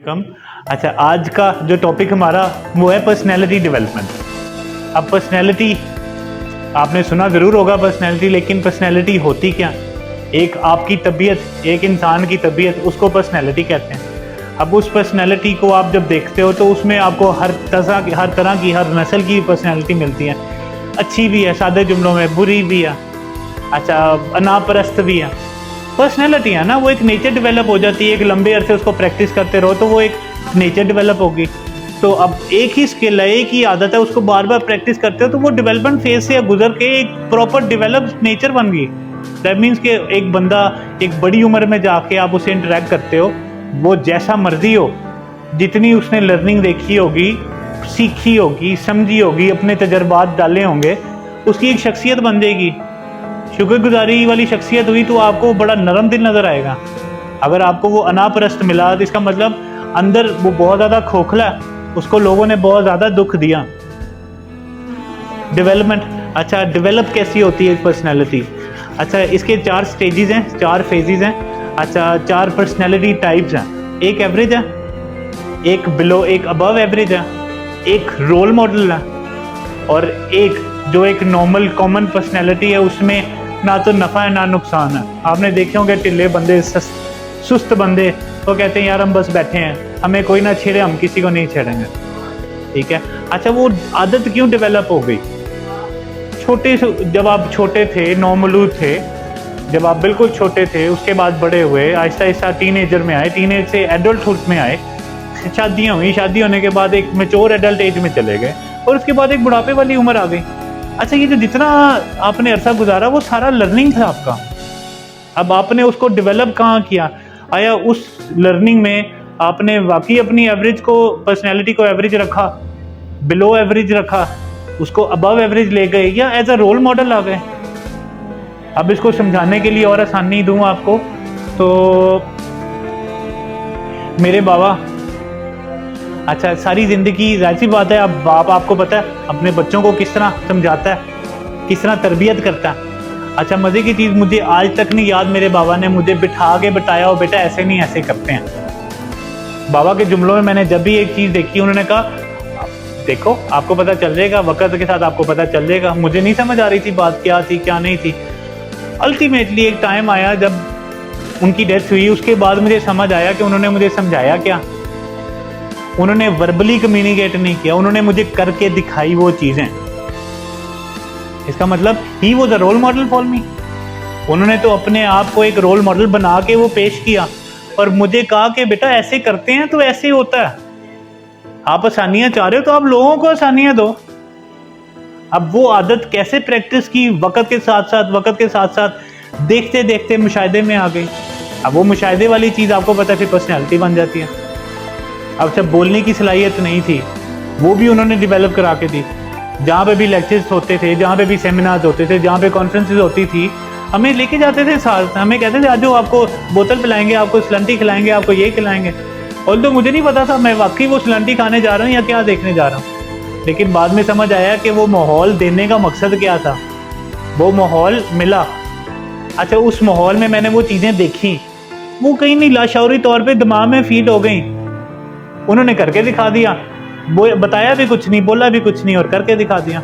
कम। अच्छा, आज का जो टॉपिक हमारा वो है पर्सनैलिटी डेवलपमेंट। अब पर्सनैलिटी आपने सुना ज़रूर होगा पर्सनैलिटी, लेकिन पर्सनैलिटी होती क्या? एक आपकी तबीयत, एक इंसान की तबीयत, उसको पर्सनैलिटी कहते हैं। अब उस पर्सनैलिटी को आप जब देखते हो तो उसमें आपको हर तरह की हर नस्ल की पर्सनैलिटी मिलती है। अच्छी भी है, सादे जुमलों में, बुरी भी है, अच्छा अनापरस्त भी है। पर्सनैलिटी है ना, वो एक नेचर डेवलप हो जाती है। एक लंबे अरसे उसको प्रैक्टिस करते रहो तो वो एक नेचर डेवलप होगी। तो अब एक ही स्किल है, एक ही आदत है, उसको बार बार प्रैक्टिस करते हो तो वो डेवलपमेंट फेज से गुजर के एक प्रॉपर डेवलप नेचर बन गई। दैट मीन्स कि एक बंदा एक बड़ी उम्र में जाके आप उससे इंटरेक्ट करते हो, वो जैसा मर्जी हो, जितनी उसने लर्निंग देखी होगी, सीखी होगी, समझी होगी, अपने तजर्बात डाले होंगे, उसकी एक शख्सियत बन जाएगी। शुक्रगुजारी वाली शख्सियत हुई तो आपको बड़ा नरम दिल नज़र आएगा। अगर आपको वो अनापरस्त मिला तो इसका मतलब अंदर वो बहुत ज़्यादा खोखला, उसको लोगों ने बहुत ज़्यादा दुख दिया। डेवलपमेंट, अच्छा डेवलप कैसी होती है पर्सनैलिटी? अच्छा, इसके 4 स्टेजेस हैं, 4 फेजेस हैं। अच्छा, 4 पर्सनैलिटी टाइप्स हैं। एक एवरेज है, एक बिलो, एक अबव एवरेज है, एक रोल मॉडल है, और एक जो एक नॉर्मल कॉमन पर्सनैलिटी है, उसमें ना तो नफ़ा है ना नुकसान है। आपने देखे होंगे टिल्ले बंदे, सुस्त बंदे, वो कहते हैं यार हम बस बैठे हैं, हमें कोई ना छेड़े, हम किसी को नहीं छेड़ेंगे। ठीक है, अच्छा वो आदत क्यों डेवलप हो गई? जब आप छोटे थे, नौमलूद थे, जब आप बिल्कुल छोटे थे, उसके बाद बड़े हुए, आहिस्ता आहिस्ता टीनेजर में आए, टीनेज से एडल्टहुड में आए, शादियाँ हुई, शादी होने के बाद एक मेच्योर एडल्ट एज में चले गए, और उसके बाद एक बुढ़ापे वाली उम्र आ गई। अच्छा, ये जो जितना आपने अरसा गुजारा वो सारा लर्निंग था आपका। अब आपने उसको डेवलप कहाँ किया? आया उस लर्निंग में आपने वाकई अपनी एवरेज को, पर्सनैलिटी को एवरेज रखा, बिलो एवरेज रखा, उसको अबव एवरेज ले गए, या एज अ रोल मॉडल आ गए? अब इसको समझाने के लिए और आसानी दूं आपको तो मेरे बाबा, अच्छा सारी ज़िंदगी जाहिर सी बात है, अब बाप आपको पता है अपने बच्चों को किस तरह समझाता है, किस तरह तरबियत करता है। अच्छा, मज़े की चीज़ मुझे आज तक नहीं याद, मेरे बाबा ने मुझे बिठा के बताया हो, बेटा ऐसे नहीं ऐसे करते हैं। बाबा के जुमलों में मैंने जब भी एक चीज़ देखी, उन्होंने कहा देखो आपको पता चल जाएगा, वक़्त के साथ आपको पता चल जाएगा। मुझे नहीं समझ आ रही थी बात क्या थी क्या नहीं थी। अल्टीमेटली एक टाइम आया जब उनकी डेथ हुई, उसके बाद मुझे समझ आया कि उन्होंने मुझे समझाया क्या। उन्होंने वर्बली कम्युनिकेट नहीं किया, उन्होंने मुझे करके दिखाई वो चीज़ें। इसका मतलब ही was a role model for me. उन्होंने तो अपने आप को एक रोल मॉडल बना के वो पेश किया और मुझे कहा कि बेटा ऐसे करते हैं तो ऐसे होता है, आप आसानियाँ चाह रहे हो तो आप लोगों को आसानियाँ दो। अब वो आदत कैसे प्रैक्टिस की, वक्त के साथ साथ देखते देखते मुशाहिदे में आ गई। अब वो मुशाहिदे वाली चीज़ आपको पता है फिर पर्सनैलिटी बन जाती है। अब जब बोलने की सलाहियत नहीं थी, वो भी उन्होंने डेवलप करा के दी। जहाँ पे भी लेक्चर्स होते थे, जहाँ पे भी सेमिनार्स होते थे, जहाँ पे कॉन्फ्रेंसेस होती थी, हमें लेके जाते थे साथ, हमें कहते थे आज आपको बोतल पिलाएंगे, आपको स्लंटी खिलाएंगे, आपको ये खिलाएंगे। और तो मुझे नहीं पता था मैं वाकई वो स्लंटी खाने जा रहा हूँ या क्या देखने जा रहा हूँ, लेकिन बाद में समझ आया कि वो माहौल देने का मकसद क्या था। वो माहौल मिला। अच्छा, उस माहौल में मैंने वो चीज़ें देखी, वो कहीं नहीं लाशौरी तौर पर दिमाग में फीड हो गई। उन्होंने करके दिखा दिया, बताया भी कुछ नहीं, बोला भी कुछ नहीं, और करके दिखा दिया।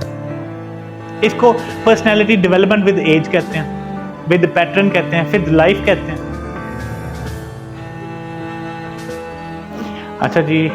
इसको पर्सनैलिटी डेवलपमेंट विद एज कहते हैं, विद पैटर्न कहते हैं, विद लाइफ कहते हैं। अच्छा जी,